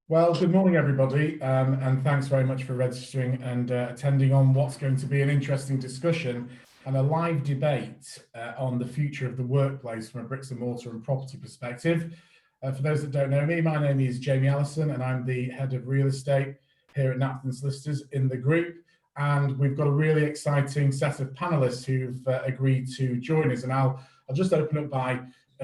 Well, good morning, everybody, and thanks very much for registering and attending on what's going to be an interesting discussion and a live debate on the future of the workplace from a bricks and mortar and property perspective. For those that don't know me, my name is Jamie Allison, and I'm the head of real estate here at Napton Solicitors in the group. And we've got a really exciting set of panelists who've agreed to join us. And I'll just open up by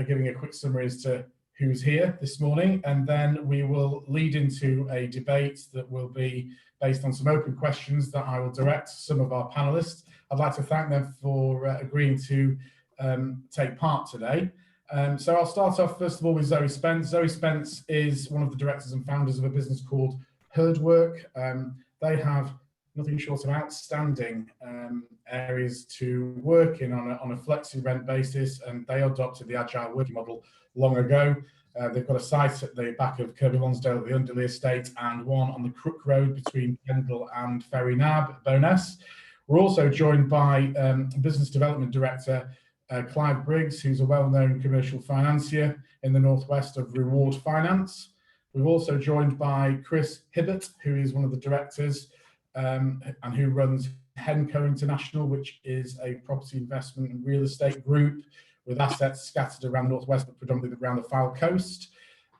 giving a quick summary as to who's here this morning, and then we will lead into a debate that will be based on some open questions that I will direct to some of our panelists. I'd like to thank them for agreeing to take part today. So I'll start off first of all with Zoe Spence. Zoe Spence is one of the directors and founders of a business called Herdwork. They have nothing short of outstanding areas to work in on a flexi rent basis, and they adopted the agile working model long ago. They've got a site at the back of Kirby Lonsdale at the Underley estate and one on the Crook Road between Kendal and Ferry Nab, Bowness. We're also joined by Business Development Director Clive Briggs, who's a well-known commercial financier in the northwest of Reward Finance. We're also joined by Chris Hibbert, who is one of the directors and who runs Henco International, which is a property investment and real estate group with assets scattered around northwest, but predominantly around the Foul Coast.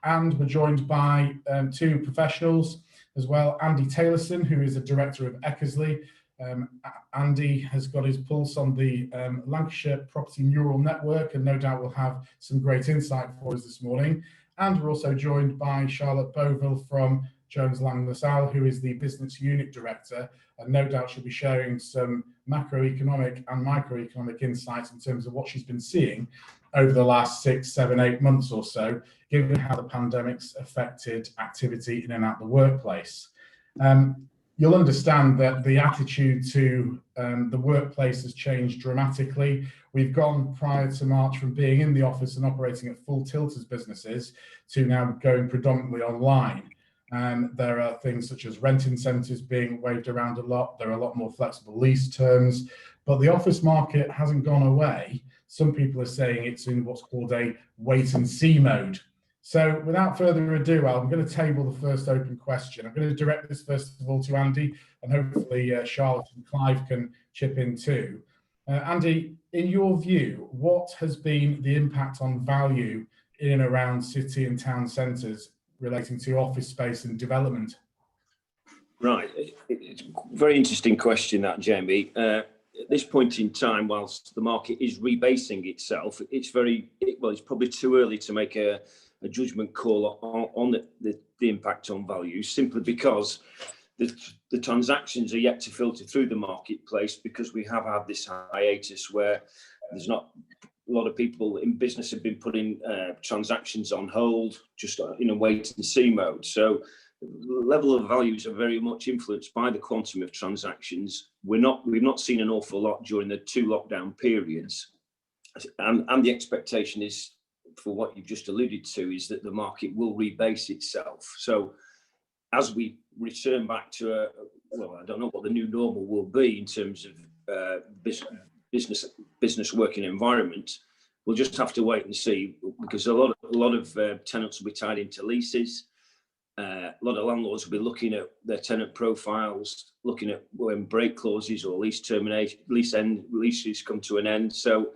And we're joined by two professionals as well. Andy Taylorson, who is a director of Eckersley. Andy has got his pulse on the Lancashire Property Neural Network, and no doubt will have some great insight for us this morning. And we're also joined by Charlotte Boville from Jones Lang LaSalle, who is the business unit director, and no doubt she'll be sharing some macroeconomic and microeconomic insights in terms of what she's been seeing over the last 6, 7, 8 months or so, given how the pandemic's affected activity in and out the workplace. You'll understand that the attitude to the workplace has changed dramatically. We've gone prior to March from being in the office and operating at full tilt as businesses to now going predominantly online. There are things such as rent incentives being waved around a lot. There are a lot more flexible lease terms, but the office market hasn't gone away. Some people are saying it's in what's called a wait and see mode. So without further ado, I'm going to table the first open question. I'm going to direct this first of all to Andy, and hopefully Charlotte and Clive can chip in too. Andy, in your view, what has been the impact on value in and around city and town centres relating to office space and development? Right, it's a very interesting question, that, Jamie. At this point in time, whilst the market is rebasing itself, it's probably too early to make a judgment call on the impact on value, simply because the transactions are yet to filter through the marketplace, because we have had this hiatus where there's not a lot of people in business have been putting transactions on hold, just in a wait and see mode. So the level of values are very much influenced by the quantum of transactions. We've not seen an awful lot during the 2 lockdown periods, and the expectation is, for what you've just alluded to, is that the market will rebase itself. So as we return back to I don't know what the new normal will be in terms of business working environment. We'll just have to wait and see, because a lot of tenants will be tied into leases. A lot of landlords will be looking at their tenant profiles, looking at when break clauses or leases come to an end. So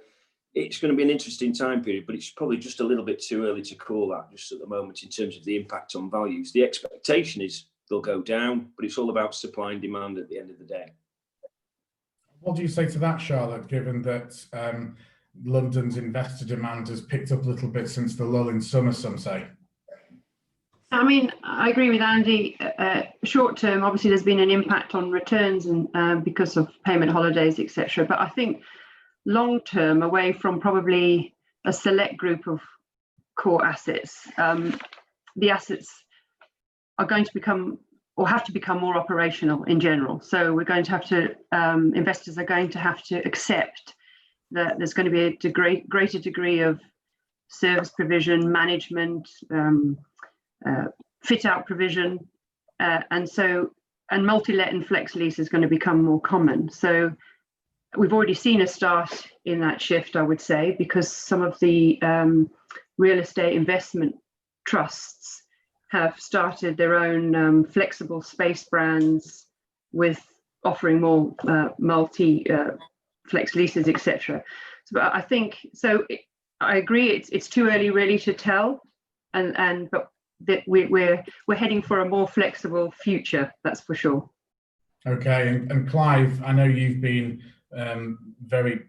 it's going to be an interesting time period, but it's probably just a little bit too early to call that just at the moment in terms of the impact on values. The expectation is they'll go down, but it's all about supply and demand at the end of the day. What do you say to that, Charlotte, given that London's investor demand has picked up a little bit since the lull in summer, some say? I mean, I agree with Andy. Short term, obviously, there's been an impact on returns and because of payment holidays, etc. But I think long term, away from probably a select group of core assets, the assets are going to become or have to become more operational in general. So we're going to have to, investors are going to have to accept that there's going to be a greater degree of service provision, management, fit out provision, and multi-let and flex lease is going to become more common. So we've already seen a start in that shift, I would say, because some of the real estate investment trusts have started their own flexible space brands with offering more multi flex leases, etc. So I think so. I agree. It's too early really to tell, but that we're heading for a more flexible future. That's for sure. Okay, and Clive, I know you've been very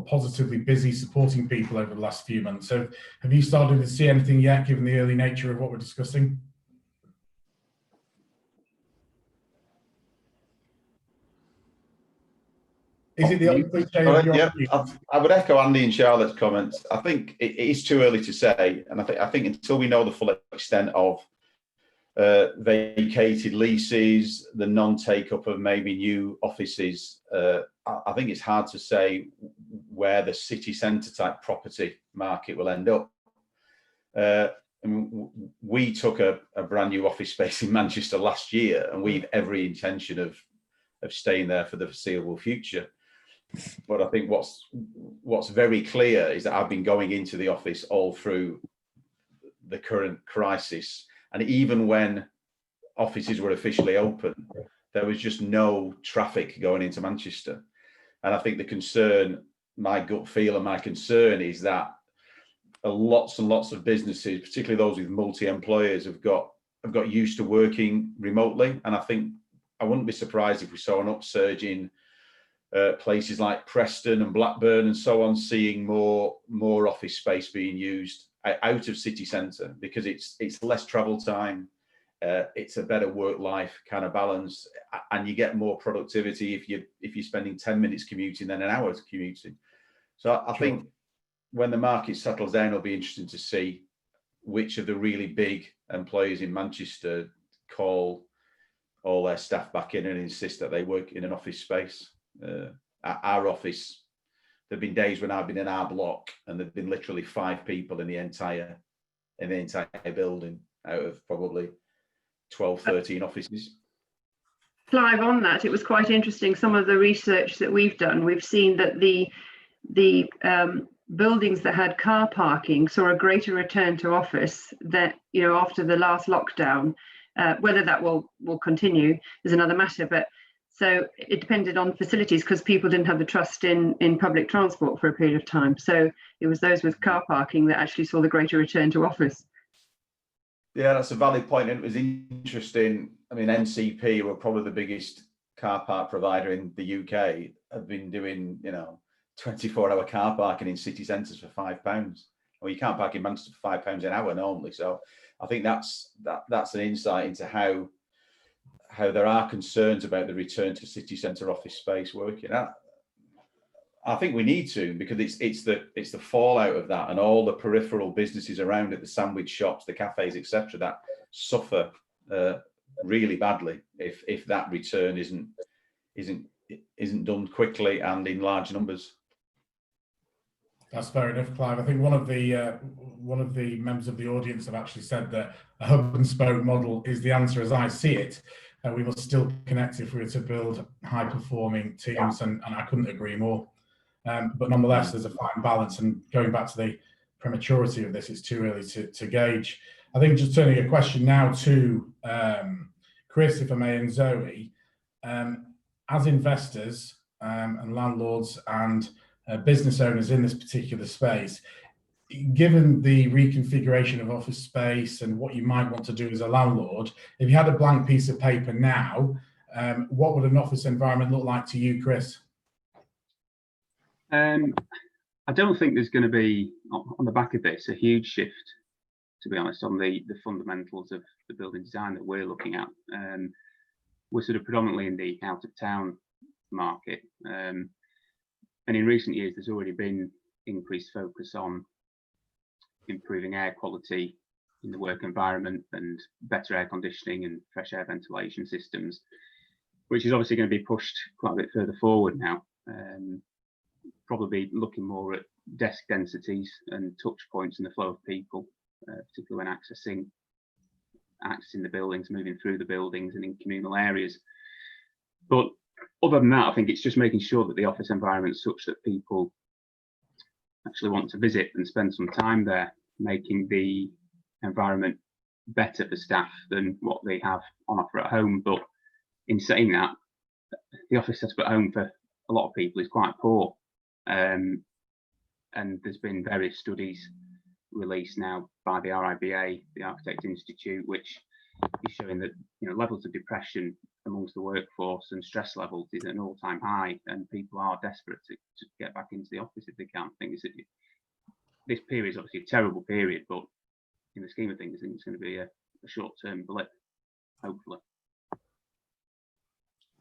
positively busy supporting people over the last few months. So have you started to see anything yet, given the early nature of what we're discussing? Is it the old cliche of your I would echo Andy and Charlotte's comments. I think it is too early to say, and I think until we know the full extent of vacated leases, the non-take-up of maybe new offices, I think it's hard to say where the city centre type property market will end up. We took a brand new office space in Manchester last year, and we've every intention of staying there for the foreseeable future. But I think what's very clear is that I've been going into the office all through the current crisis, and even when offices were officially open, there was just no traffic going into Manchester. And I think the concern, my gut feel and my concern is that lots and lots of businesses, particularly those with multi-employers, have got used to working remotely. And I think I wouldn't be surprised if we saw an upsurge in places like Preston and Blackburn and so on, seeing more office space being used out of city centre, because it's less travel time, it's a better work-life kind of balance, and you get more productivity if you're spending 10 minutes commuting than an hour commuting. So I think when the market settles down, it'll be interesting to see which of the really big employers in Manchester call all their staff back in and insist that they work in an office space. Our office, there've been days when I've been in our block and there've been literally 5 people in the entire building out of probably 12, 13 offices. Clive, on that, it was quite interesting. Some of the research that we've done, we've seen that the buildings that had car parking saw a greater return to office that, after the last lockdown. Whether that will continue is another matter, but so it depended on facilities, because people didn't have the trust in public transport for a period of time. So it was those with car parking that actually saw the greater return to office. Yeah, that's a valid point. And it was interesting. I mean, NCP were probably the biggest car park provider in the UK, have been doing, 24-hour car parking in city centres for £5. Well, you can't park in Manchester for £5 an hour normally. So I think that's an insight into how there are concerns about the return to city centre office space working. I think we need to, because it's the fallout of that and all the peripheral businesses around it, the sandwich shops, the cafes, etc., that suffer really badly if that return isn't done quickly and in large numbers. That's fair enough, Clive. I think one of the members of the audience have actually said that a hub and spoke model is the answer as I see it. We must still connect if we were to build high performing teams, and I couldn't agree more. But nonetheless, there's a fine balance, and going back to the prematurity of this, it's too early to gauge. I think just turning a question now to Chris, if I may, and Zoe, as investors and landlords and business owners in this particular space, given the reconfiguration of office space and what you might want to do as a landlord, if you had a blank piece of paper now, what would an office environment look like to you, Chris? I don't think there's going to be, on the back of this, a huge shift, to be honest, on the fundamentals of the building design that we're looking at. We're sort of predominantly in the out of town market. And in recent years, there's already been increased focus on improving air quality in the work environment and better air conditioning and fresh air ventilation systems, which is obviously going to be pushed quite a bit further forward now. Probably looking more at desk densities and touch points in the flow of people, particularly when accessing the buildings, moving through the buildings and in communal areas. But other than that, I think it's just making sure that the office environment is such that people actually want to visit and spend some time there, making the environment better for staff than what they have on offer at home. But in saying that, the office setup at home for a lot of people is quite poor. And there's been various studies released now by the RIBA, the Architect Institute, which is showing that levels of depression amongst the workforce and stress levels is at an all-time high, and people are desperate to get back into the office if they can. I think this period is obviously a terrible period, but in the scheme of things, I think it's going to be a short-term blip, hopefully.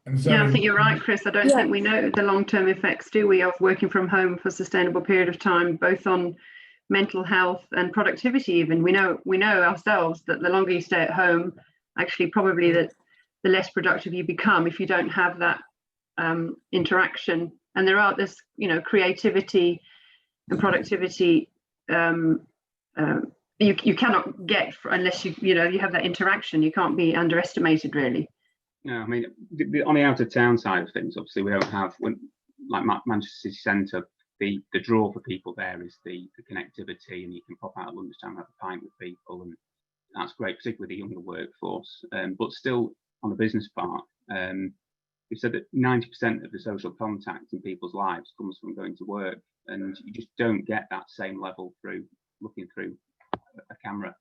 And so, yeah, I think you're right, Chris. I don't think we know the long-term effects, do we, of working from home for a sustainable period of time, both on mental health and productivity. Even we know ourselves that the longer you stay at home, actually probably the less productive you become if you don't have that interaction. And there's creativity and productivity you cannot get unless you have that interaction. You can't be underestimated, really. No, I mean, on the out of town side of things, obviously we don't have, like Manchester City Centre, the draw for people there is the connectivity, and you can pop out at lunchtime and have a pint with people, and that's great, particularly the younger workforce. But still, on the business part, we said that 90% of the social contact in people's lives comes from going to work, and you just don't get that same level through looking through a camera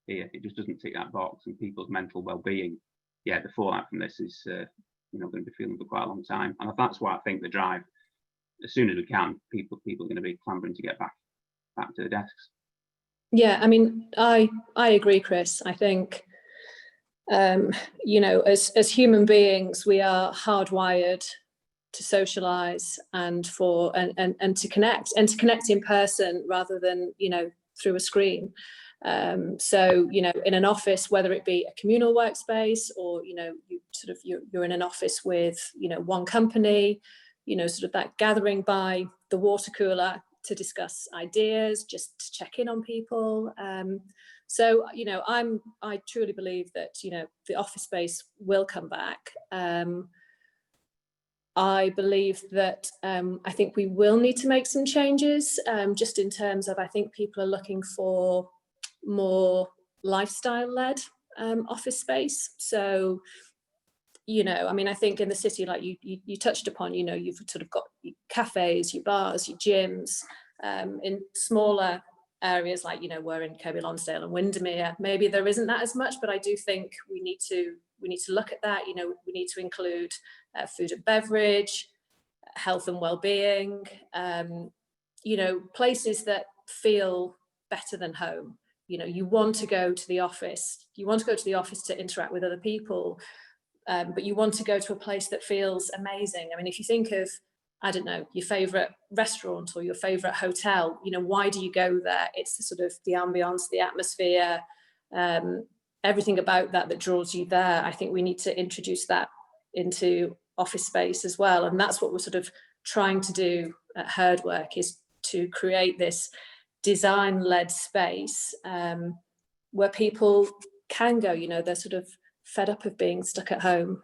here. It just doesn't tick that box, and people's mental well-being, the fallout from this is going to be feeling for quite a long time. And that's why I think the drive, as soon as we can, people are going to be clambering to get back to the desks. Yeah, I mean, I agree, Chris. I think as human beings, we are hardwired to socialize and to connect in person rather than through a screen. So in an office, whether it be a communal workspace or you're in an office with one company, sort of that gathering by the water cooler to discuss ideas, just to check in on people. So I truly believe that the office space will come back. I believe that I think we will need to make some changes, just in terms of, I think people are looking for more lifestyle-led office space. So, I mean, I think in the city, like you touched upon, you've sort of got your cafes, your bars, your gyms. In smaller areas like, we're in Kirkby Lonsdale and Windermere, maybe there isn't that as much, but I do think we need to look at that. We need to include food and beverage, health and well-being, places that feel better than home. You want to go to the office. You want to go to the office to interact with other people, but you want to go to a place that feels amazing. I mean, if you think of, I don't know, your favourite restaurant or your favourite hotel, why do you go there? It's the sort of the ambience, the atmosphere, everything about that draws you there. I think we need to introduce that into office space as well. And that's what we're sort of trying to do at Herdwork, is to create this design-led space where people can go, they're sort of fed up of being stuck at home,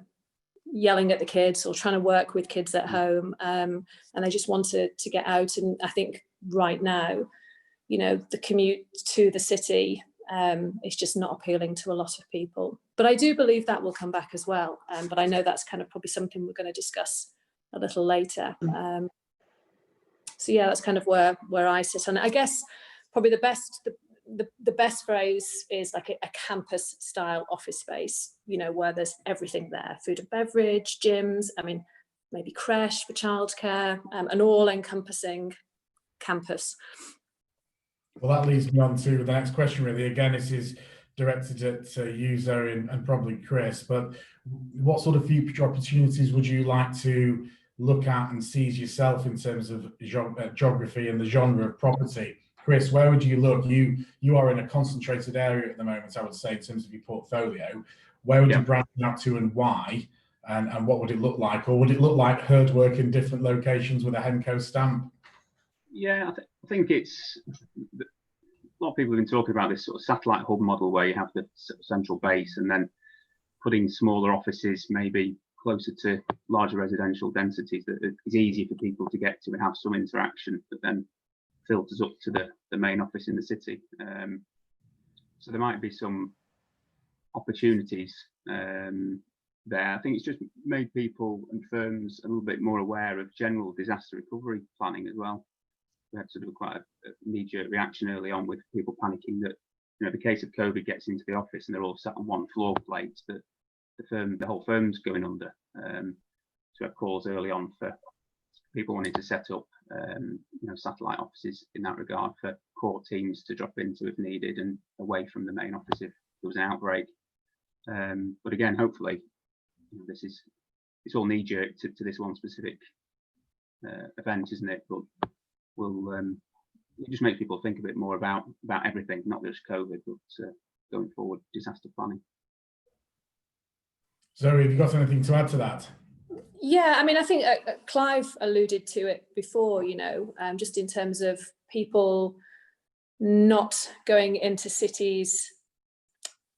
yelling at the kids or trying to work with kids at home, and they just want to get out. And I think right now, the commute to the city is just not appealing to a lot of people. But I do believe that will come back as well. But I know that's kind of probably something we're going to discuss a little later. So yeah, that's kind of where I sit on it. I guess probably the best phrase is like a campus style office space, where there's everything there, food and beverage, gyms, I mean, maybe creche for childcare, an all encompassing campus. Well, that leads me on to the next question, really. Again, this is directed at you, Zoe, and probably Chris, but what sort of future opportunities would you like to look at and seize yourself in terms of geography and the genre of property? Chris, where would you look? You are in a concentrated area at the moment, I would say, in terms of your portfolio. Where would you branch out to and why? And what would it look like? Or would it look like Herdwork in different locations with a Henco stamp? Yeah, I think it's, a lot of people have been talking about this sort of satellite hub model where you have the central base and then putting smaller offices maybe closer to larger residential densities that is easier for people to get to and have some interaction, but then filters up to the main office in the city. So there might be some opportunities there. I think it's just made people and firms a little bit more aware of general disaster recovery planning as well. We had sort of quite a knee-jerk reaction early on with people panicking that, you know, the case of COVID gets into the office and they're all sat on one floor plate, that the whole firm's going under. So we had calls early on for people wanting to set up, you know, satellite offices in that regard for core teams to drop into if needed and away from the main office if there was an outbreak. But again, hopefully, you know, it's all knee-jerk to this one specific event, isn't it? But it just makes people think a bit more about everything, not just COVID, but going forward, disaster planning. Zoe, have you got anything to add to that? Yeah, I mean, I think Clive alluded to it before, you know, just in terms of people not going into cities,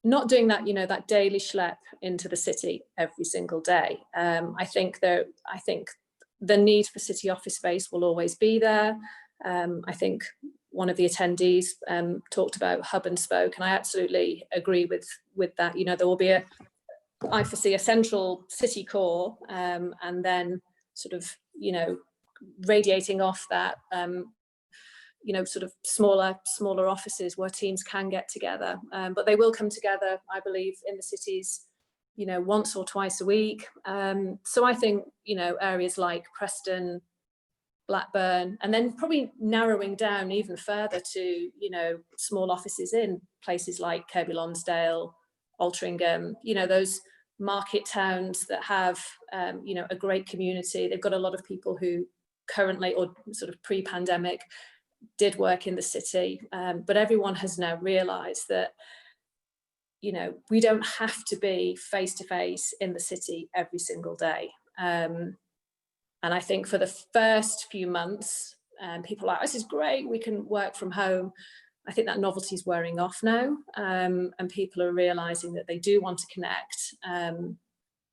not doing that, you know, that daily schlep into the city every single day. I think the need for city office space will always be there. I think one of the attendees talked about hub and spoke, and I absolutely agree with that. You know, there will be I foresee a central city core, and then sort of, you know, radiating off that, you know, sort of smaller offices where teams can get together, but they will come together, I believe, in the cities, you know, once or twice a week. So I think, you know, areas like Preston, Blackburn, and then probably narrowing down even further to, you know, small offices in places like Kirkby Lonsdale, Altrincham, you know, those market towns that have, you know, a great community. They've got a lot of people who currently, or sort of pre-pandemic, did work in the city, but everyone has now realised that, you know, we don't have to be face to face in the city every single day. And I think for the first few months, people are like, this is great, we can work from home. I think that novelty is wearing off now, and people are realising that they do want to connect.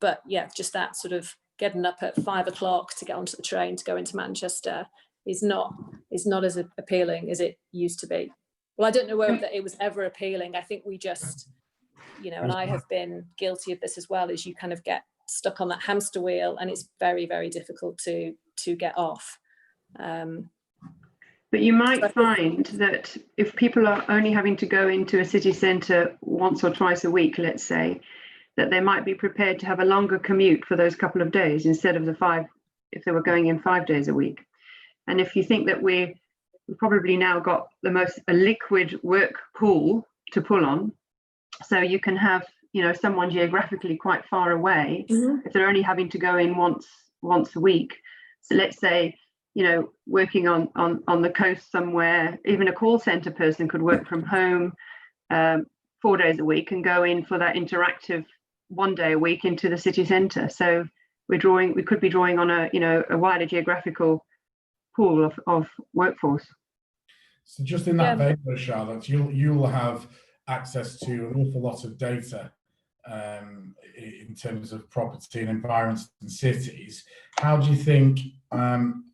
But yeah, just that sort of getting up at 5 o'clock to get onto the train to go into Manchester is not as appealing as it used to be. Well, I don't know whether it was ever appealing. I think we just, you know, and I have been guilty of this as well, is you kind of get stuck on that hamster wheel and it's very, very difficult to get off. But you might find that if people are only having to go into a city centre once or twice a week, let's say, that they might be prepared to have a longer commute for those couple of days instead of the 5, if they were going in 5 days a week. And if you think that we've probably now got a liquid work pool to pull on, so you can have, you know, someone geographically quite far away, if they're only having to go in once a week. So let's say, you know, working on the coast somewhere, even a call center person could work from home 4 days a week and go in for that interactive 1 day a week into the city center. So we could be drawing on a wider geographical pool of workforce. So just in that vein, though, Charlotte, you'll have access to an awful lot of data in terms of property and environments and cities. How do you think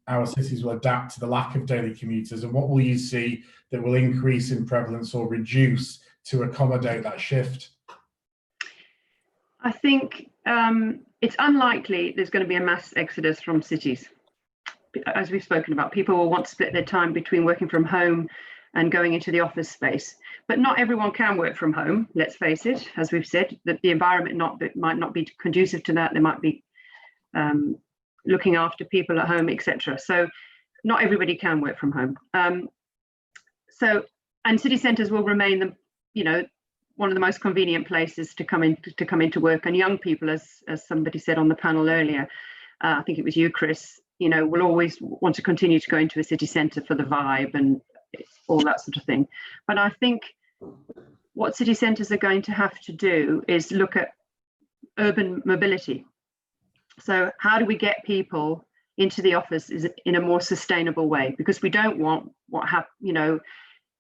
our cities will adapt to the lack of daily commuters, and what will you see that will increase in prevalence or reduce to accommodate that shift? I think it's unlikely there's going to be a mass exodus from cities. As we've spoken about, people will want to split their time between working from home and going into the office space. But not everyone can work from home, let's face it. As we've said, that the environment might not be conducive to that. They might be looking after people at home, etc. So not everybody can work from home. And city centres will remain one of the most convenient places to come into work. And young people, as somebody said on the panel earlier, I think it was you, Chris, will always want to continue to go into a city centre for the vibe and all that sort of thing. But I think what city centres are going to have to do is look at urban mobility. So how do we get people into the office in a more sustainable way? Because we don't want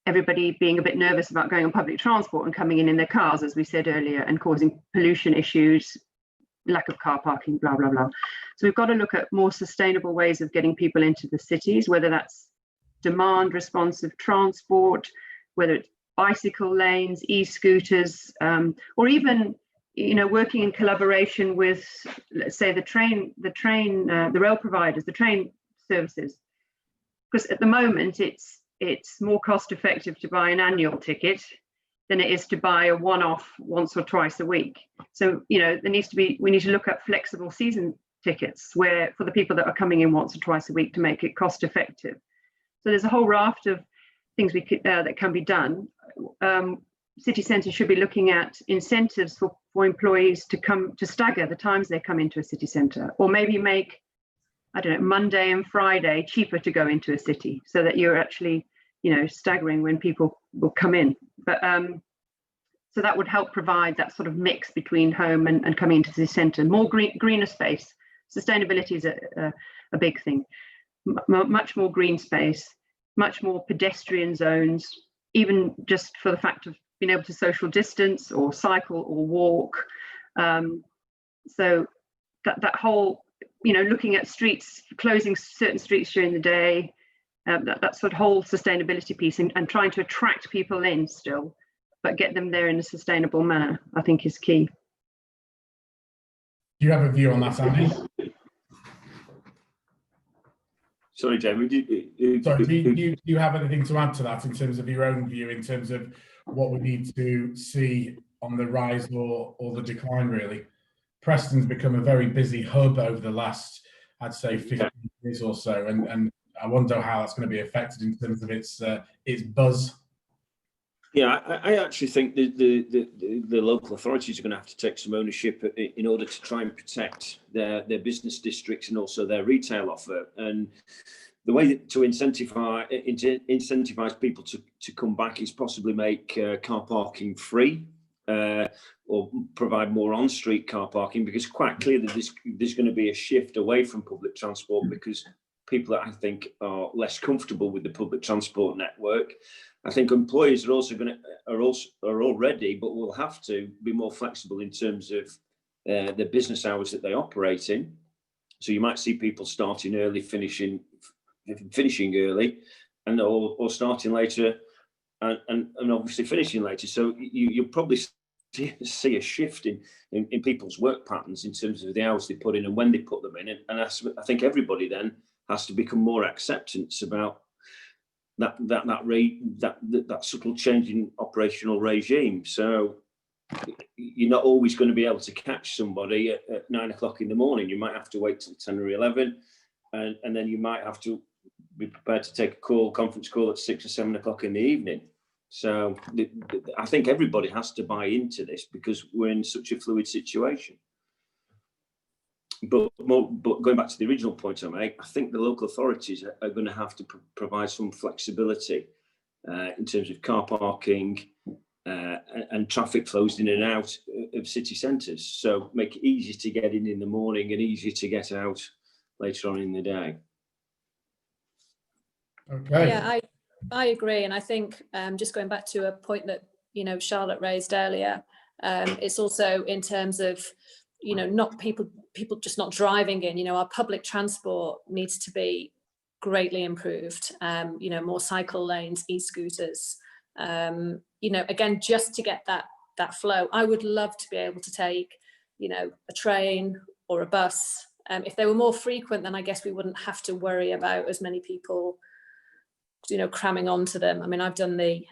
everybody being a bit nervous about going on public transport and coming in their cars, as we said earlier, and causing pollution issues, lack of car parking, blah, blah, blah. So we've got to look at more sustainable ways of getting people into the cities, whether that's demand responsive transport, whether it's bicycle lanes, e-scooters, or even, you know, working in collaboration with, let's say, the rail providers, the train services. Because at the moment, it's more cost effective to buy an annual ticket than it is to buy a one-off once or twice a week. So, you know, we need to look at flexible season tickets where for the people that are coming in once or twice a week to make it cost effective. So there's a whole raft of things that can be done. City centres should be looking at incentives for employees to stagger the times they come into a city centre, or maybe make, I don't know, Monday and Friday cheaper to go into a city, so that you're actually, you know, staggering when people will come in. But so that would help provide that sort of mix between home and coming into the centre. More greener space. Sustainability is a big thing. Much more green space, much more pedestrian zones, even just for the fact of being able to social distance or cycle or walk. So that whole, you know, looking at streets, closing certain streets during the day, that sort of whole sustainability piece, and trying to attract people in still, but get them there in a sustainable manner, I think is key. Do you have a view on that, Andy? Sorry, Jamie. Do you have anything to add to that in terms of your own view, in terms of what we need to see on the rise or the decline, really? Preston's become a very busy hub over the last, I'd say, 15 years or so, and I wonder how that's going to be affected in terms of its buzz. Yeah, I actually think the local authorities are going to have to take some ownership in order to try and protect their business districts and also their retail offer. And the way to incentivize people to come back is possibly make car parking free, or provide more on-street car parking, because quite clear that there's going to be a shift away from public transport, because people that I think are less comfortable with the public transport network. I think employers are already, but will have to be more flexible in terms of the business hours that they operate in. So you might see people starting early, finishing early, and or starting later, and obviously finishing later. So you'll probably see a shift in people's work patterns in terms of the hours they put in and when they put them in. And I think everybody then has to become more acceptance about that subtle change in operational regime. So you're not always going to be able to catch somebody at 9 o'clock in the morning. You might have to wait till 10 or 11, and then you might have to be prepared to take a conference call at 6 or 7 o'clock in the evening. So I think everybody has to buy into this, because we're in such a fluid situation. But going back to the original point I make, I think the local authorities are going to have to provide some flexibility in terms of car parking and traffic flows in and out of city centres. So make it easier to get in the morning and easier to get out later on in the day. Okay. Yeah, I agree, and I think just going back to a point that, you know, Charlotte raised earlier, it's also in terms of, you know, not people just not driving in. You know, our public transport needs to be greatly improved. You know, more cycle lanes, e-scooters. You know, again, just to get that flow. I would love to be able to take, you know, a train or a bus. If they were more frequent, then I guess we wouldn't have to worry about as many people, you know, cramming onto them. I mean, I've done the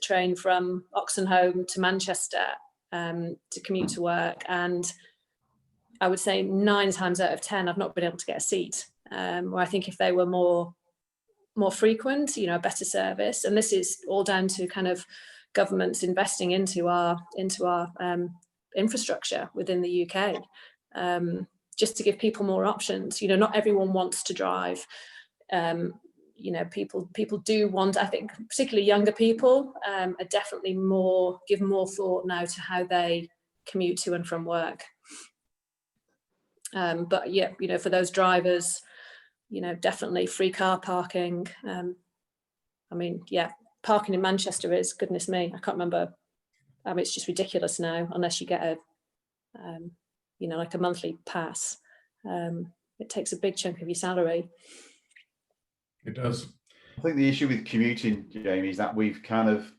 train from Oxenholme to Manchester to commute to work, and I would say 9 times out of 10 I've not been able to get a seat. Where I think if they were more frequent, you know, a better service, and this is all down to kind of governments investing into our infrastructure within the UK, just to give people more options. You know, not everyone wants to drive. You know, people do want, I think particularly younger people are definitely give more thought now to how they commute to and from work. But yeah, you know, for those drivers, you know, definitely free car parking. I mean, yeah, parking in Manchester is, goodness me, I can't remember. I mean, it's just ridiculous now, unless you get a, you know, like a monthly pass. It takes a big chunk of your salary. It does. I think the issue with commuting, Jamie, is that we've kind of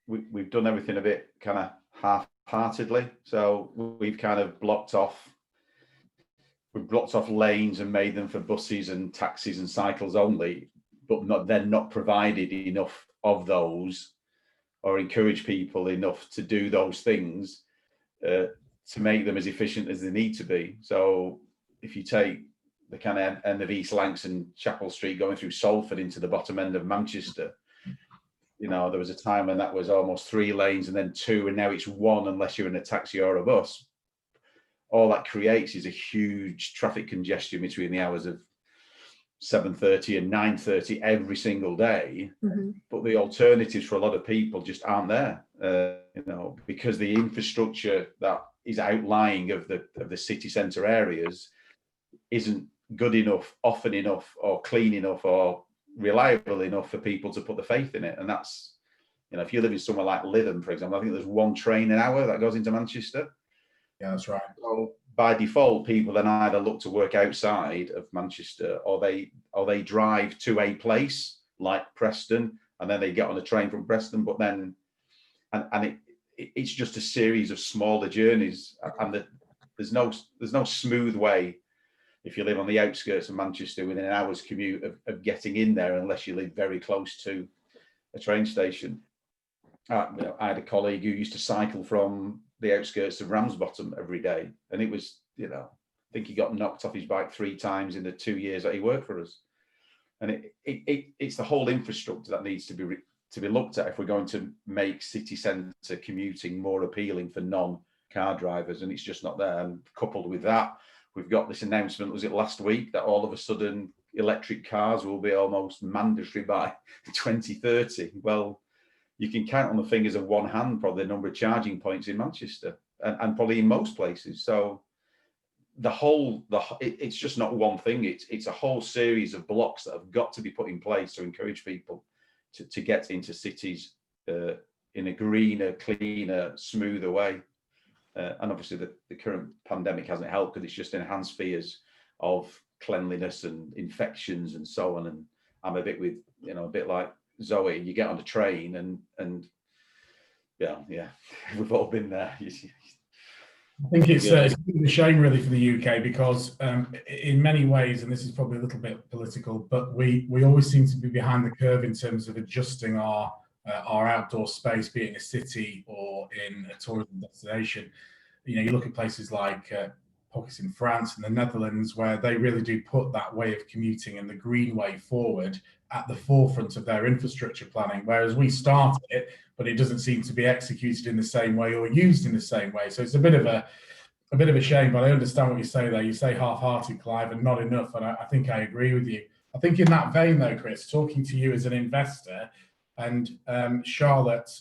we've done everything a bit kind of half-heartedly. So we've kind of blocked off lanes and made them for buses and taxis and cycles only, but they're not provided enough of those or encourage people enough to do those things to make them as efficient as they need to be. So if you take the kind of end of East Lancs and Chapel Street going through Salford into the bottom end of Manchester, you know, there was a time when that was almost 3 lanes and then 2, and now it's 1 unless you're in a taxi or a bus. All that creates is a huge traffic congestion between the hours of 7:30 and 9:30 every single day. But the alternatives for a lot of people just aren't there, you know, because the infrastructure that is outlying of the city centre areas isn't good enough, often enough, or clean enough, or reliable enough for people to put the faith in it. And that's, you know, if you live in somewhere like Lytham, for example, I think there's 1 train an hour that goes into Manchester. Yeah, that's right. So by default, people then either look to work outside of Manchester, or they drive to a place like Preston, and then they get on a train from Preston. But then, it's just a series of smaller journeys, and there's no smooth way, if you live on the outskirts of Manchester, within an hour's commute of getting in there, unless you live very close to a train station. I had a colleague who used to cycle from the outskirts of Ramsbottom every day, and it was, you know, I think he got knocked off his bike 3 times in the 2 years that he worked for us. And it's the whole infrastructure that needs to be looked at if we're going to make city centre commuting more appealing for non-car drivers, and it's just not there. And coupled with that, we've got this announcement, was it last week, that all of a sudden electric cars will be almost mandatory by 2030. Well, you can count on the fingers of one hand probably the number of charging points in Manchester, and probably in most places. So it's just not one thing. It's a whole series of blocks that have got to be put in place to encourage people to get into cities in a greener, cleaner, smoother way. And obviously the current pandemic hasn't helped, because it's just enhanced fears of cleanliness and infections and so on. And I'm a bit like Zoe, you get on a train and yeah, we've all been there. I think it's a shame really for the UK, because in many ways, and this is probably a little bit political, but we always seem to be behind the curve in terms of adjusting our outdoor space, be it in a city or in a tourism destination. You know, you look at places like pockets in France and the Netherlands, where they really do put that way of commuting and the green way forward at the forefront of their infrastructure planning, whereas we started it, but it doesn't seem to be executed in the same way or used in the same way. So it's a bit of a shame, but I understand what you say there. You say half-hearted, Clive, and not enough, and I think I agree with you. I think in that vein though, Chris, talking to you as an investor, and Charlotte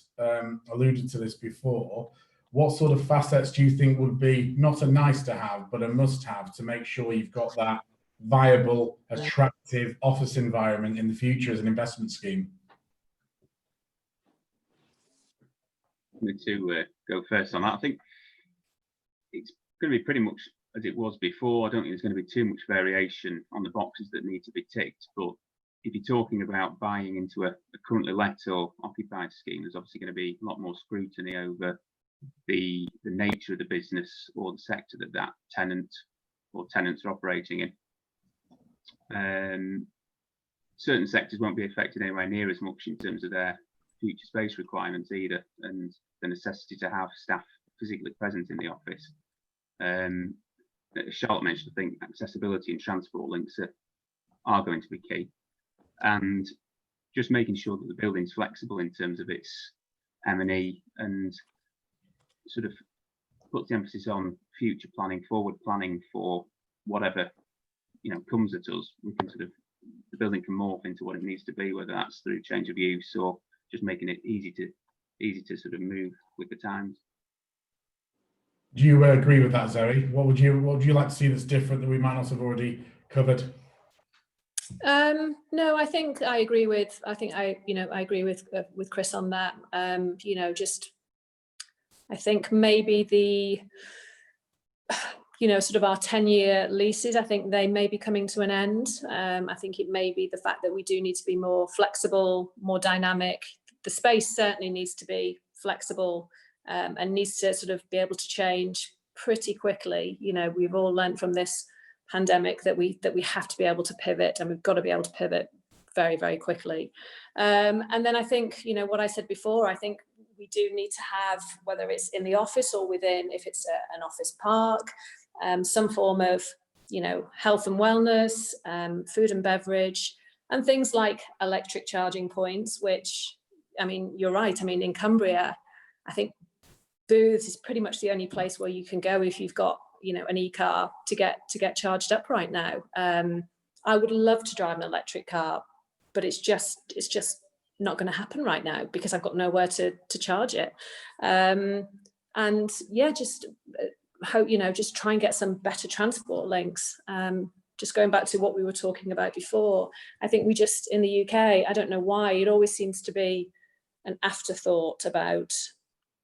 alluded to this before, what sort of facets do you think would be not a nice to have, but a must have, to make sure you've got that viable, attractive office environment in the future as an investment scheme? Me to go first on that. I think it's going to be pretty much as it was before. I don't think there's going to be too much variation on the boxes that need to be ticked. But if you're talking about buying into a currently let or occupied scheme, there's obviously going to be a lot more scrutiny over the nature of the business or the sector that tenant or tenants are operating in. Certain sectors won't be affected anywhere near as much in terms of their future space requirements either, and the necessity to have staff physically present in the office. As Charlotte mentioned, I think accessibility and transport links are going to be key, and just making sure that the building's flexible in terms of its M&E, and sort of puts the emphasis on future planning, forward planning for whatever comes at us. We can the building can morph into what it needs to be, whether that's through change of use or just making it easy to sort of move with the times. Do you agree with that, Zoe? What would you like to see that's different that we might not have already covered? No, I think I agree with. I agree with Chris on that. I think maybe the sort of our 10-year leases, I think they may be coming to an end. I think it may be the fact that we do need to be more flexible, more dynamic. the space certainly needs to be flexible, and needs to sort of be able to change pretty quickly. You know, we've all learned from this pandemic that we have to be able to pivot, and we've got to be able to pivot very, very quickly. And then I think, you know, what I said before, I think we do need to have, whether it's in the office or within, if it's an office park, some form of, you know, health and wellness, food and beverage, and things like electric charging points, which, I mean, you're right. I mean, in Cumbria, I think Booths is pretty much the only place where you can go if you've got, you know, an e-car to get charged up right now. I would love to drive an electric car, but it's just not going to happen right now because I've got nowhere to charge it. And yeah, just hope, you know, just try and get some better transport links. Just going back to what we were talking about before, I think we just, in the UK, I don't know why, it always seems to be an afterthought about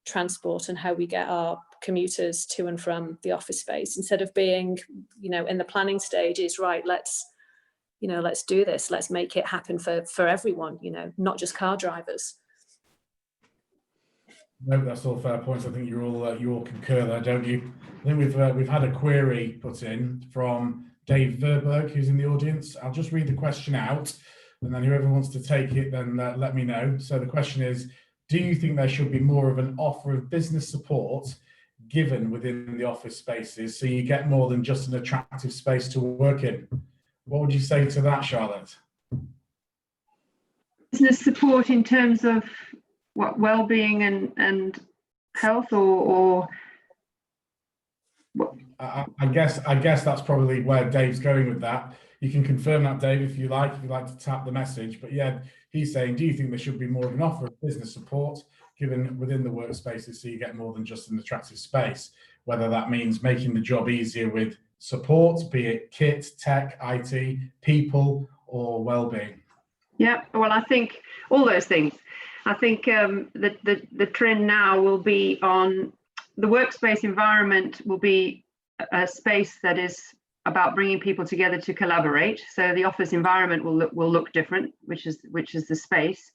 transport and how we get our commuters to and from the office space, instead of being, you know, in the planning stages, right, let's do this, let's make it happen for everyone, you know, not just car drivers. No, that's all fair points. I think you all concur there, don't you? I think we've had a query put in from Dave Verberg, who's in the audience. I'll just read the question out, and then whoever wants to take it, then let me know. So the question is, do you think there should be more of an offer of business support given within the office spaces so you get more than just an attractive space to work in? What would you say to that, Charlotte? Business support in terms of what, well-being and health, or what? I guess that's probably where Dave's going with that. You can confirm that, Dave, if you like to tap the message. But yeah, he's saying, do you think there should be more of an offer of business support given within the workspaces so you get more than just an attractive space? Whether that means making the job easier with support, be it kit, tech, IT, people, or well-being. Yeah, well, I think all those things. I think the trend now will be on the workspace environment will be a space that is about bringing people together to collaborate. So the office environment will look different, which is the space.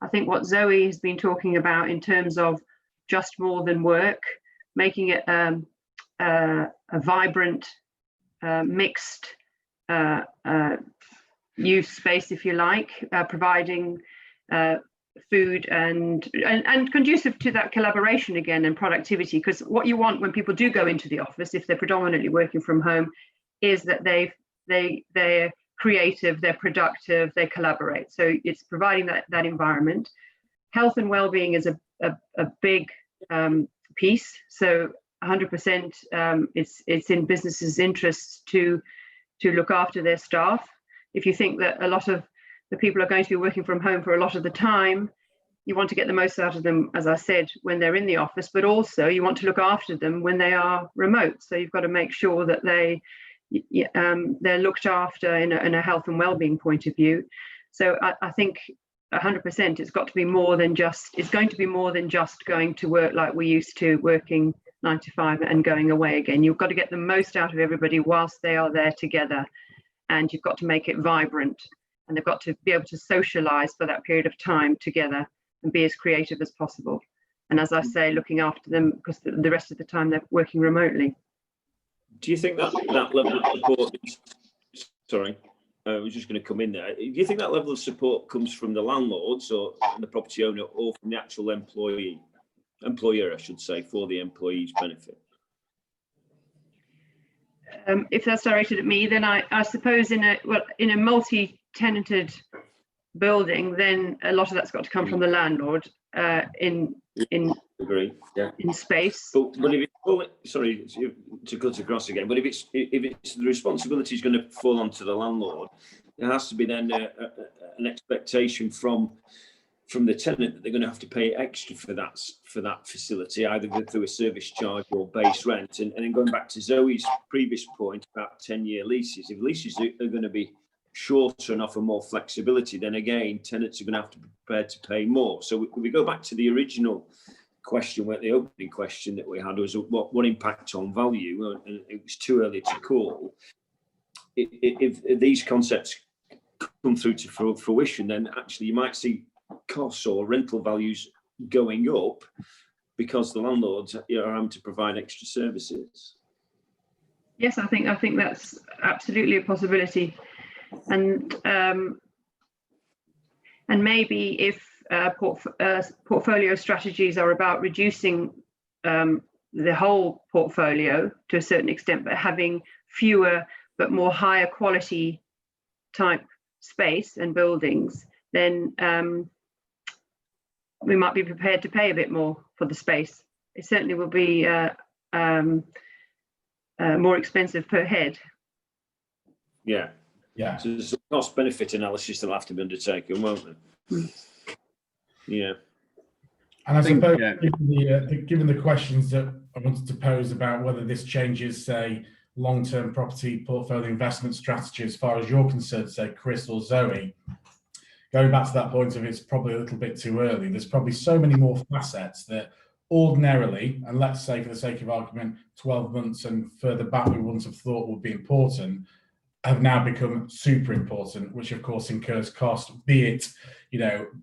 I think what Zoe has been talking about in terms of just more than work, making it a vibrant, mixed use space, if you like, providing food and conducive to that collaboration again and productivity. Because what you want when people do go into the office, if they're predominantly working from home, is that they're creative, they're productive, they collaborate. So it's providing that environment. Health and well-being is a big piece. So 100%, it's in businesses' interests to look after their staff. If you think that a lot of the people are going to be working from home for a lot of the time, you want to get the most out of them, as I said, when they're in the office, but also you want to look after them when they are remote. So you've got to make sure that they're looked after in a health and well-being point of view. So I think 100% it's going to be more than just going to work like we used to, working 9 to 5 and going away again. You've got to get the most out of everybody whilst they are there together, and you've got to make it vibrant, and they've got to be able to socialize for that period of time together and be as creative as possible. And as I say, looking after them because the rest of the time they're working remotely. Do you think that level of support, sorry, I was just going to come in there. Do you think that level of support comes from the landlords or the property owner, or from the actual employer, I should say, for the employee's benefit? If that's directed at me, then I suppose in a multi-tenanted building, then a lot of that's got to come from the landlord Agree. Yeah. in space. But if it's, sorry to cut across again, but if it's the responsibility is going to fall onto the landlord, there has to be then an expectation from the tenant that they're going to have to pay extra for that facility, either through a service charge or base rent. And then going back to Zoe's previous point about 10-year leases, if leases are going to be shorter and offer more flexibility, then again, tenants are going to have to be prepared to pay more. So we go back to the original question, where the opening question that we had was what impact on value, and it was too early to call. If these concepts come through to fruition, then actually you might see costs or rental values going up because the landlords are having to provide extra services. Yes, I think that's absolutely a possibility, and maybe if portfolio strategies are about reducing the whole portfolio to a certain extent, but having fewer but more higher quality type space and buildings, then we might be prepared to pay a bit more for the space. It certainly will be more expensive per head. Yeah. Yeah. So there's a cost benefit analysis that'll have to be undertaken, won't there? Yeah. And I suppose, yeah. given the questions that I wanted to pose about whether this changes, say, long-term property portfolio investment strategy as far as you're concerned, say, Chris or Zoe, going back to that point of it's probably a little bit too early, there's probably so many more facets that ordinarily, and let's say for the sake of argument, 12 months and further back we wouldn't have thought would be important, have now become super important, which of course incurs cost, be it,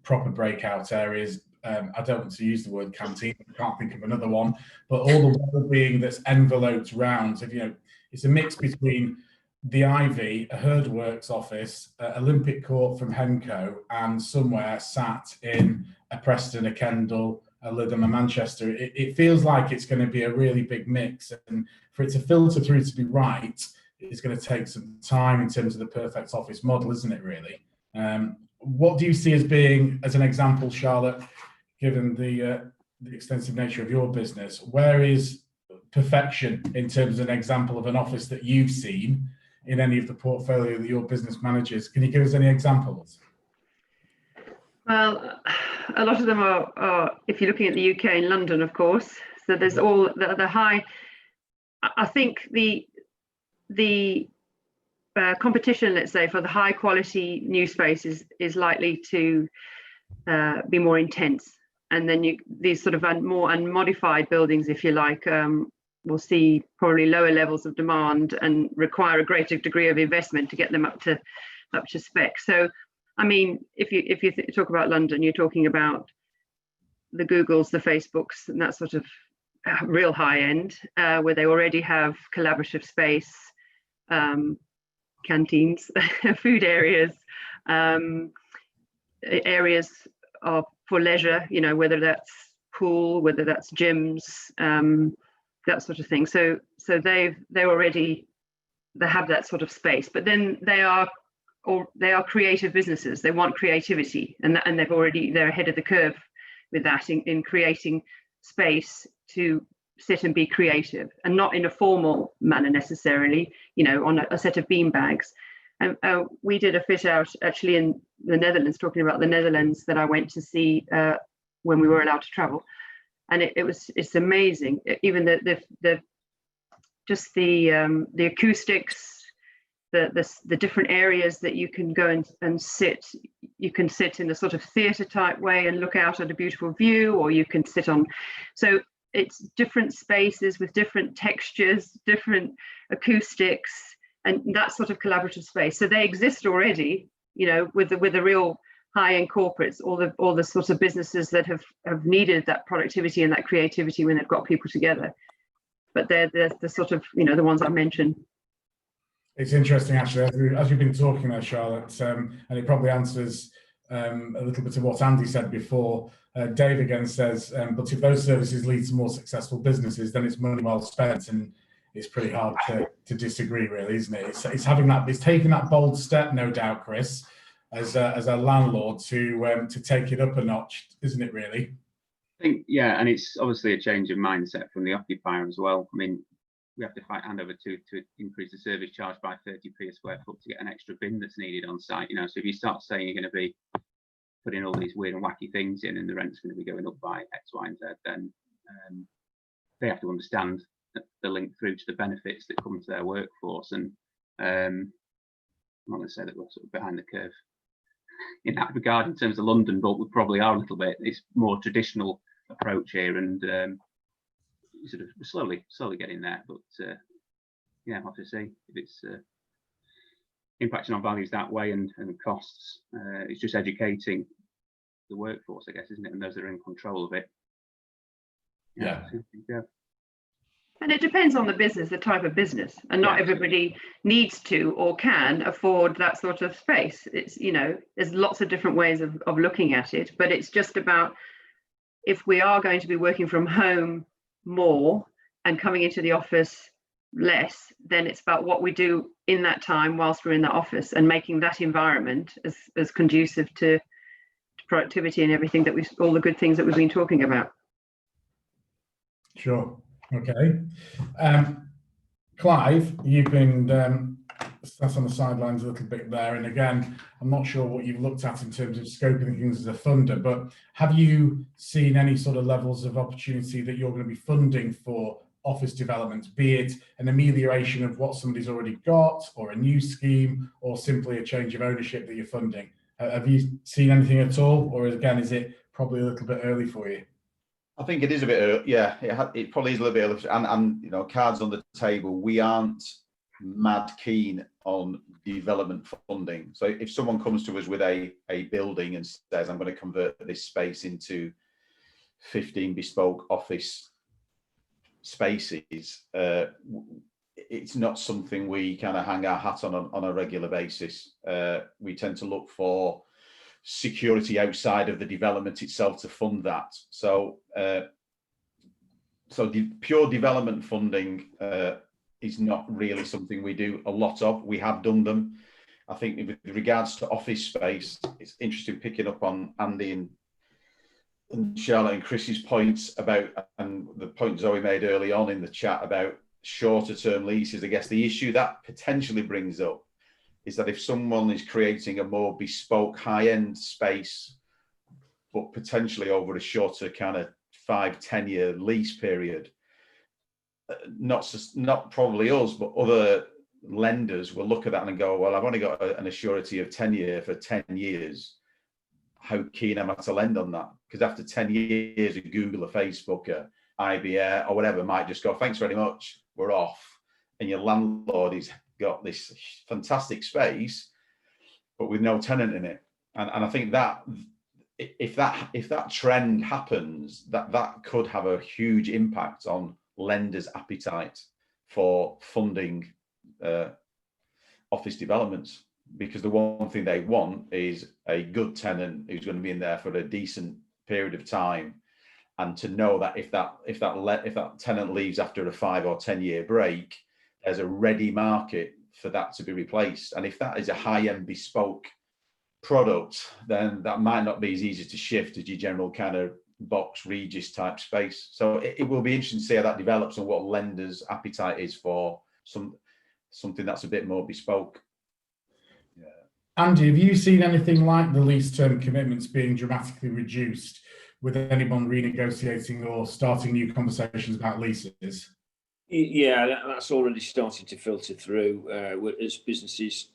proper breakout areas. I don't want to use the word canteen, I can't think of another one, but all the well-being that's enveloped round. It's a mix between the Ivy, a Herdworks office, Olympic Court from Henco, and somewhere sat in a Preston, a Kendal, a Lytham, a Manchester. It feels like it's going to be a really big mix, and for it to filter through to be right, it's going to take some time in terms of the perfect office model, isn't it, really? What do you see as being, as an example, Charlotte, given the extensive nature of your business, where is perfection in terms of an example of an office that you've seen in any of the portfolio that your business manages? Can you give us any examples? Well, a lot of them are if you're looking at the UK and London, of course. So there's all the high. I think the competition, let's say, for the high quality new space is likely to be more intense, and then these sort of more unmodified buildings, if you like, will see probably lower levels of demand and require a greater degree of investment to get them up to spec. So, I mean, if you talk about London, you're talking about the Googles, the Facebooks, and that sort of real high end, where they already have collaborative space, canteens, food areas, areas for leisure, whether that's pool, whether that's gyms, that sort of thing. So they have that sort of space, but then they are creative businesses. They want creativity, and they're ahead of the curve with that in creating space to sit and be creative, and not in a formal manner necessarily, on a set of bean bags. And we did a fit out actually in the Netherlands, talking about the Netherlands, that I went to see when we were allowed to travel, and it's amazing. Even the acoustics, the different areas that you can go and sit. You can sit in a sort of theatre type way and look out at a beautiful view, or you can sit on. So it's different spaces with different textures, different acoustics, and that sort of collaborative space. So they exist already, with the real high-end corporates, all the sorts of businesses that have needed that productivity and that creativity when they've got people together. But they're the sort of, the ones I mentioned. It's interesting, actually, as you've been talking there, Charlotte, and it probably answers a little bit of what Andy said before. Dave again says, but if those services lead to more successful businesses, then it's money well spent, and it's pretty hard to disagree, really, isn't it? It's having that, it's taking that bold step, no doubt, Chris, as a landlord to take it up a notch, isn't it, really? I think, yeah, and it's obviously a change of mindset from the occupier as well. I mean, we have to fight hand over tooth to increase the service charge by 30p a square foot to get an extra bin that's needed on site. So if you start saying you're going to be putting all these weird and wacky things in, and the rent's going to be going up by X, Y, and Z, then they have to understand the link through to the benefits that come to their workforce. And I'm not going to say that we're sort of behind the curve in that regard in terms of London, but we probably are a little bit. It's more traditional approach here, and sort of slowly getting there. But yeah, I'll have to see if it's impacting on values that way and costs. It's just educating the workforce, I guess, isn't it? And those that are in control of it. Yeah. Yeah. And it depends on the business, the type of business, and not Yeah. everybody needs to or can afford that sort of space. It's, there's lots of different ways of looking at it, but it's just about, if we are going to be working from home more and coming into the office less, then it's about what we do in that time whilst we're in the office, and making that environment as conducive to productivity and everything that all the good things that we've been talking about. Sure. Okay. Clive, you've been sat on the sidelines a little bit there, and again, I'm not sure what you've looked at in terms of scoping things as a funder, but have you seen any sort of levels of opportunity that you're going to be funding for office development, be it an amelioration of what somebody's already got, or a new scheme, or simply a change of ownership that you're funding? Have you seen anything at all, or again, is it probably a little bit early for you? I think it is a bit early. Yeah, it probably is a little bit early. And cards on the table. We aren't mad keen on development funding. So if someone comes to us with a building and says, I'm going to convert this space into 15 bespoke office spaces, it's not something we kind of hang our hat on a regular basis. We tend to look for security outside of the development itself to fund that. So the pure development funding is not really something we do a lot of. We have done them. I think with regards to office space, it's interesting picking up on Andy and Charlotte and Chris's points about, and the point Zoe made early on in the chat about shorter term leases. I guess the issue that potentially brings up is that if someone is creating a more bespoke high-end space, but potentially over a shorter kind of 5-10 year lease period, not probably us, but other lenders will look at that and go, well, I've only got an assurity of 10 year for 10 years. How keen am I to lend on that? Because after 10 years of Google or Facebook or IBM or whatever might just go, thanks very much, we're off. And your landlord has got this fantastic space, but with no tenant in it. And I think that if that trend happens, that could have a huge impact on lenders' appetite for funding office developments, because the one thing they want is a good tenant who's going to be in there for a decent period of time, and to know that if that tenant leaves after a 5 or 10 year break, there's a ready market for that to be replaced. And if that is a high-end bespoke product, then that might not be as easy to shift as your general kind of box Regis type space. So it will be interesting to see how that develops and what lenders' appetite is for something that's a bit more bespoke. Yeah. Andy, have you seen anything like the lease term commitments being dramatically reduced with anyone renegotiating or starting new conversations about leases? Yeah, that's already started to filter through as businesses.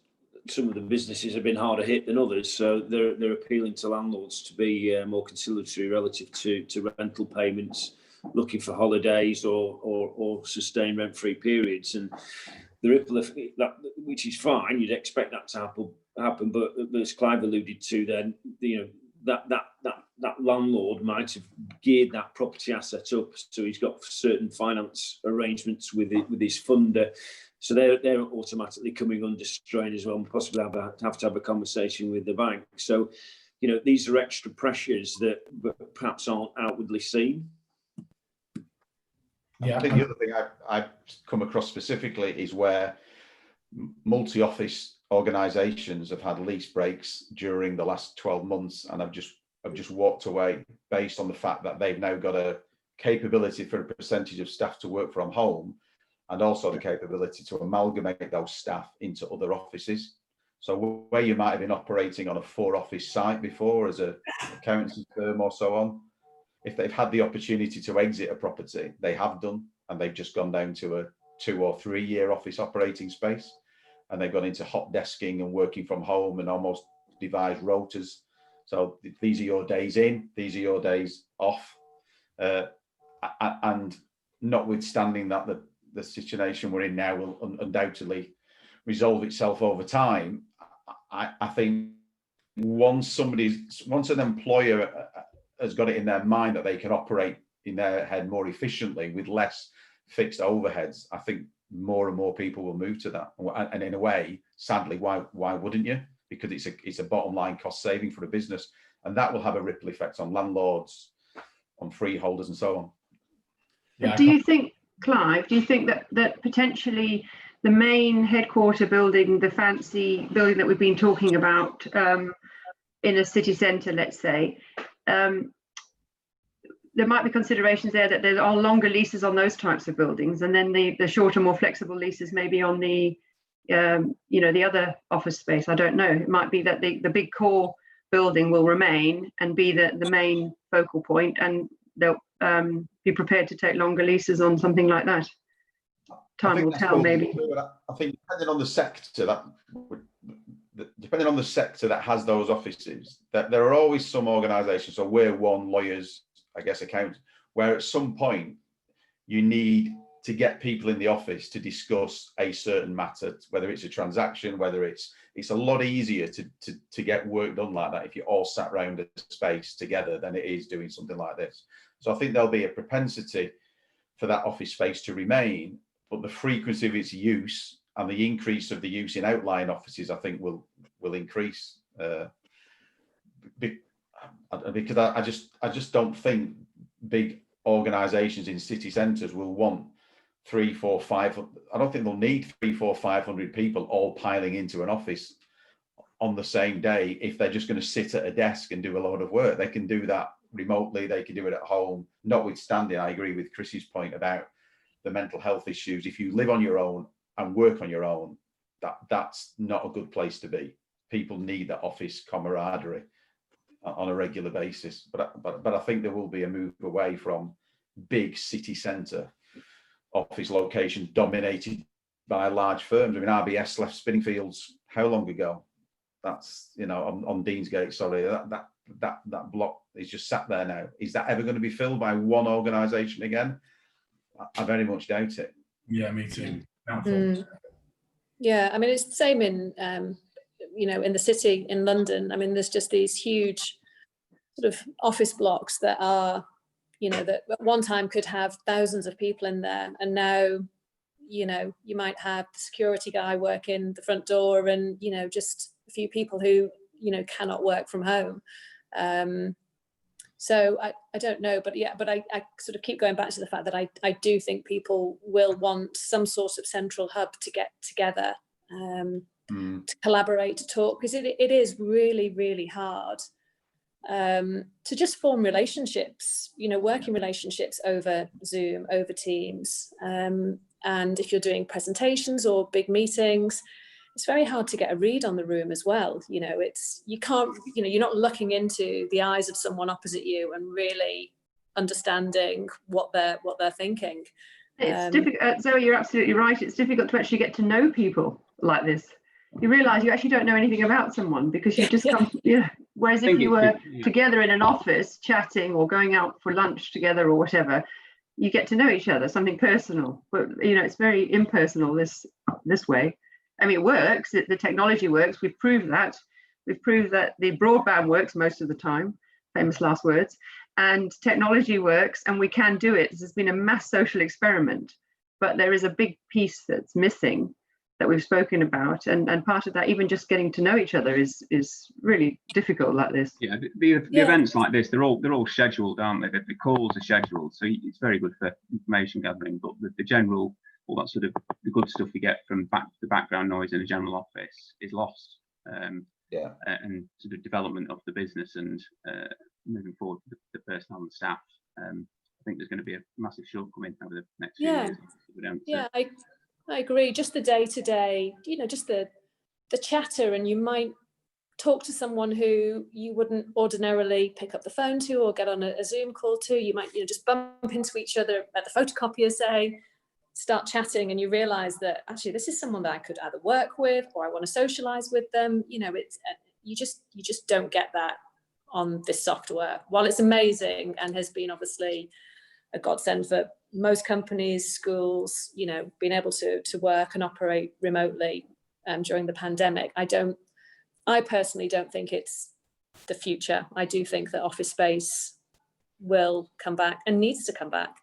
Some of the businesses have been harder hit than others, so they're appealing to landlords to be more conciliatory relative to rental payments, looking for holidays or sustained rent-free periods. And the ripple effect, which is fine, you'd expect that to happen. But as Clive alluded to, then that landlord might have geared that property asset up, so he's got certain finance arrangements with his funder, so they're automatically coming under strain as well, and possibly have to have a conversation with the bank. So, these are extra pressures that perhaps aren't outwardly seen. Yeah, I think the other thing I've come across specifically is where multi-office organisations have had lease breaks during the last 12 months, and I've just walked away based on the fact that they've now got a capability for a percentage of staff to work from home, and also the capability to amalgamate those staff into other offices. So where you might have been operating on a 4-office site before as a accountancy firm or so on, if they've had the opportunity to exit a property, they have done, and they've just gone down to a 2 or 3 year office operating space, and they've gone into hot desking and working from home and almost devised rotas. So these are your days in, these are your days off. And notwithstanding that the situation we're in now will undoubtedly resolve itself over time, I think once an employer has got it in their mind that they can operate in their head more efficiently with less fixed overheads, I think more and more people will move to that. And in a way, sadly, why wouldn't you? Because it's a bottom line cost saving for a business, and that will have a ripple effect on landlords, on freeholders, and so on. Yeah, do you think, Clive, do you think that potentially the main headquarter building, the fancy building that we've been talking about in a city centre, let's say, there might be considerations there that there are longer leases on those types of buildings, and then the shorter, more flexible leases maybe on the the other office space? I don't know. It might be that the big core building will remain and be the main focal point, and they'll be prepared to take longer leases on something like that. Time will tell, maybe. I think depending on the sector that has those offices, that there are always some organisations. So we're one, lawyers, I guess, accountants, where at some point you need to get people in the office to discuss a certain matter, whether it's a transaction, whether it's a lot easier to get work done like that if you're all sat around a space together than it is doing something like this. So I think there'll be a propensity for that office space to remain, but the frequency of its use and the increase of the use in outlying offices, I think, will increase. Because I just don't think big organisations in city centres will want 3, 4, 5. I don't think they'll need 3, 4, 500 people all piling into an office on the same day if they're just going to sit at a desk and do a load of work. They can do that remotely. They can do it at home. Notwithstanding, I agree with Chris's point about the mental health issues. If you live on your own and work on your own, that's not a good place to be. People need that office camaraderie on a regular basis. But I think there will be a move away from big city centre office locations dominated by large firms. I mean, RBS left Spinningfields how long ago? That's, on Deansgate, sorry, that block is just sat there now. Is that ever going to be filled by one organisation again? I very much doubt it. Yeah, me too. Yeah, I mean, it's the same in in the city in London. I mean, there's just these huge sort of office blocks that are, that at one time could have thousands of people in there, and now, you might have the security guy working the front door, and just a few people who cannot work from home. So I don't know, but I sort of keep going back to the fact that I do think people will want some sort of central hub to get together, to collaborate, to talk, because it is really, really hard to just form relationships, working relationships over Zoom, over Teams. And if you're doing presentations or big meetings, it's very hard to get a read on the room as well. You can't, you're not looking into the eyes of someone opposite you and really understanding what they're thinking. It's difficult. Zoe, you're absolutely right. It's difficult to actually get to know people like this. You realise you actually don't know anything about someone because you just come. Yeah. Whereas if you were together in an office chatting or going out for lunch together or whatever, you get to know each other, something personal. But it's very impersonal this way. I mean, it works. The technology works. We've proved that. We've proved that the broadband works most of the time. Famous last words. And technology works, and we can do it. This has been a mass social experiment, but there is a big piece that's missing that we've spoken about, and part of that, even just getting to know each other, is really difficult like this. Yeah, the events like this, they're all scheduled, aren't they? The calls are scheduled, so it's very good for information gathering. But the general, all that sort of the good stuff we get from the background noise in a general office is lost. And sort of development of the business and moving forward for the personnel and the staff. I think there's going to be a massive shortcoming over the next few years. I agree. Just the day-to-day, just the chatter, and you might talk to someone who you wouldn't ordinarily pick up the phone to or get on a Zoom call to. You might just bump into each other at the photocopier, say, start chatting, and you realise that actually this is someone that I could either work with or I want to socialise with them. It's you just don't get that on this software. While it's amazing and has been obviously a godsend for most companies, schools, being able to work and operate remotely during the pandemic, I don't I personally don't think it's the future. I do think that office space will come back and needs to come back.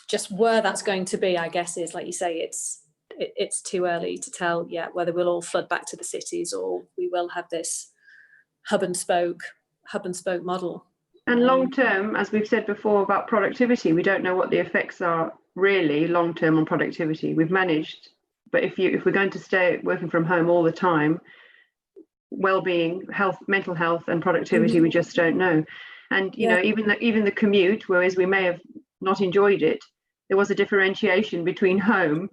Just where that's going to be, I guess, is, like you say, it's too early to tell yet whether we'll all flood back to the cities or we will have this hub and spoke model. And long term, as we've said before about productivity, we don't know what the effects are really long term on productivity. We've managed, but if we're going to stay working from home all the time, well-being, health, mental health, and productivity, we just don't know. And you know, even the commute, whereas we may have not enjoyed it, there was a differentiation between home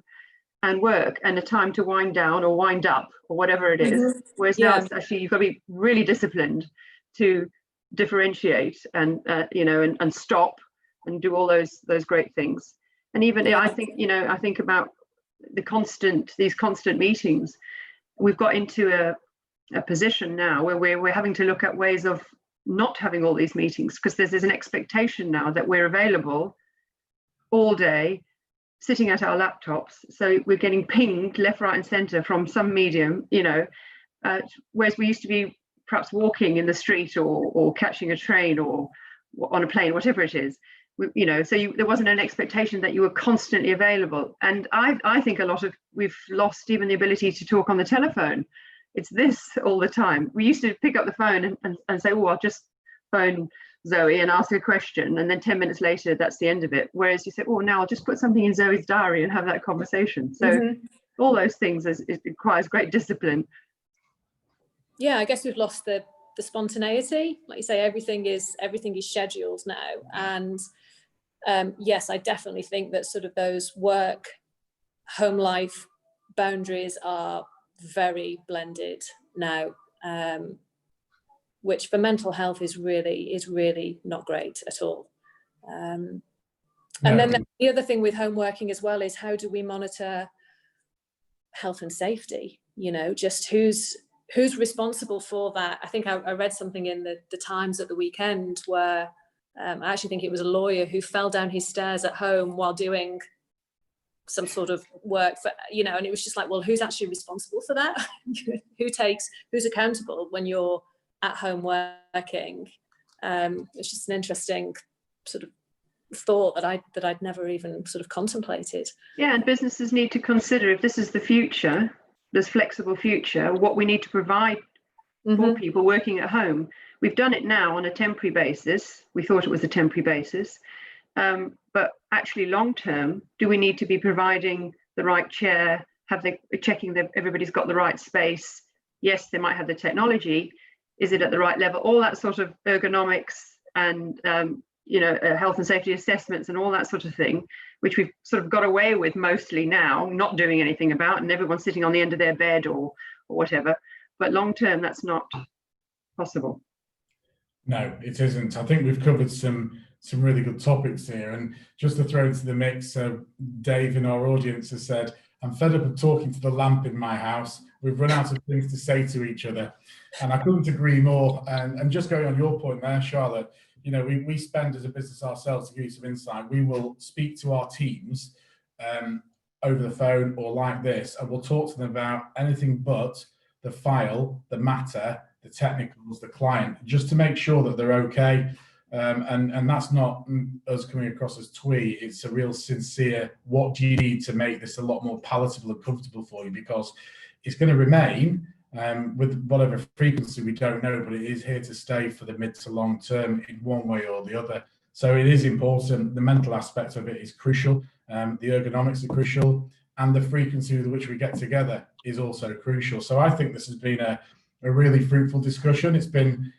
and work and a time to wind down or wind up or whatever it is. Whereas now it's actually, you've got to be really disciplined to differentiate and you know, and stop and do all those great things. And even I think, you know, I think about these constant meetings. We've got into a position now where we're having to look at ways of not having all these meetings, because there's an expectation now that we're available all day, sitting at our laptops. So we're getting pinged left, right, and centre from some medium, you know, whereas we used to be perhaps walking in the street or catching a train or on a plane, whatever it is. You know, so there wasn't an expectation that you were constantly available. And I think we've lost even the ability to talk on the telephone. It's this all the time. We used to pick up the phone and say, oh, I'll just phone Zoe and ask a question, and then 10 minutes later that's the end of it. Whereas you say, oh, now I'll just put something in Zoe's diary and have that conversation. So all those things it requires great discipline. Yeah, I guess we've lost the spontaneity. Like you say, everything is scheduled now. And yes, I definitely think that sort of those work home life boundaries are very blended now, which for mental health is really not great at all. And then the other thing with home working as well is, how do we monitor health and safety? You know, just who's responsible for that? I think I read something in the Times at the weekend where I actually think it was a lawyer who fell down his stairs at home while doing some sort of work for, you know, and it was just like, well, who's actually responsible for that? who's accountable when you're at home working? It's just an interesting sort of thought that I'd never even sort of contemplated. Yeah, and businesses need to consider, if this is the future, this flexible future, what we need to provide for people working at home. We've done it now on a temporary basis. We thought it was a temporary basis. But actually long term, do we need to be providing the right chair, checking that everybody's got the right space? Yes, they might have the technology. Is it at the right level? All that sort of ergonomics and you know, health and safety assessments and all that sort of thing, which we've sort of got away with mostly now, not doing anything about, and everyone's sitting on the end of their bed or whatever. But long term, that's not possible. No, it isn't. I think we've covered some really good topics here. And just to throw into the mix, Dave in our audience has said, I'm fed up of talking to the lamp in my house. We've run out of things to say to each other. And I couldn't agree more. And just going on your point there, Charlotte, you know, we spend as a business ourselves, to give you some insight, we will speak to our teams over the phone or like this, and we'll talk to them about anything but the file, the matter, the technicals, the client, just to make sure that they're okay. And that's not us coming across as twee. It's a real sincere, what do you need to make this a lot more palatable and comfortable for you? Because it's going to remain with whatever frequency, we don't know, but it is here to stay for the mid to long term in one way or the other. So it is important. The mental aspect of it is crucial. The ergonomics are crucial, and the frequency with which we get together is also crucial. So I think this has been a really fruitful discussion. It's been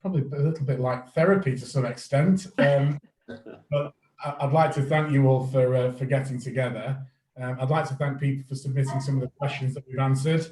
probably a little bit like therapy to some extent, but I'd like to thank you all for getting together. I'd like to thank people for submitting some of the questions that we've answered.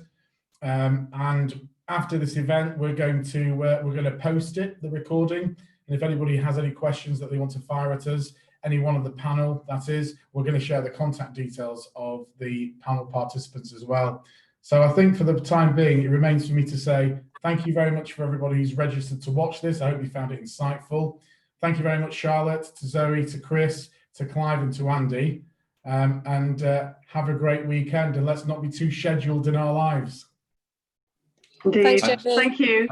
And after this event, we're going to post the recording. And if anybody has any questions that they want to fire at us, any one of the panel, that is, we're going to share the contact details of the panel participants as well. So I think for the time being, it remains for me to say thank you very much for everybody who's registered to watch this. I hope you found it insightful. Thank you very much, Charlotte, to Zoe, to Chris, to Clive, and to Andy. And have a great weekend, and let's not be too scheduled in our lives. Indeed. Thanks, Jamie. Thank you.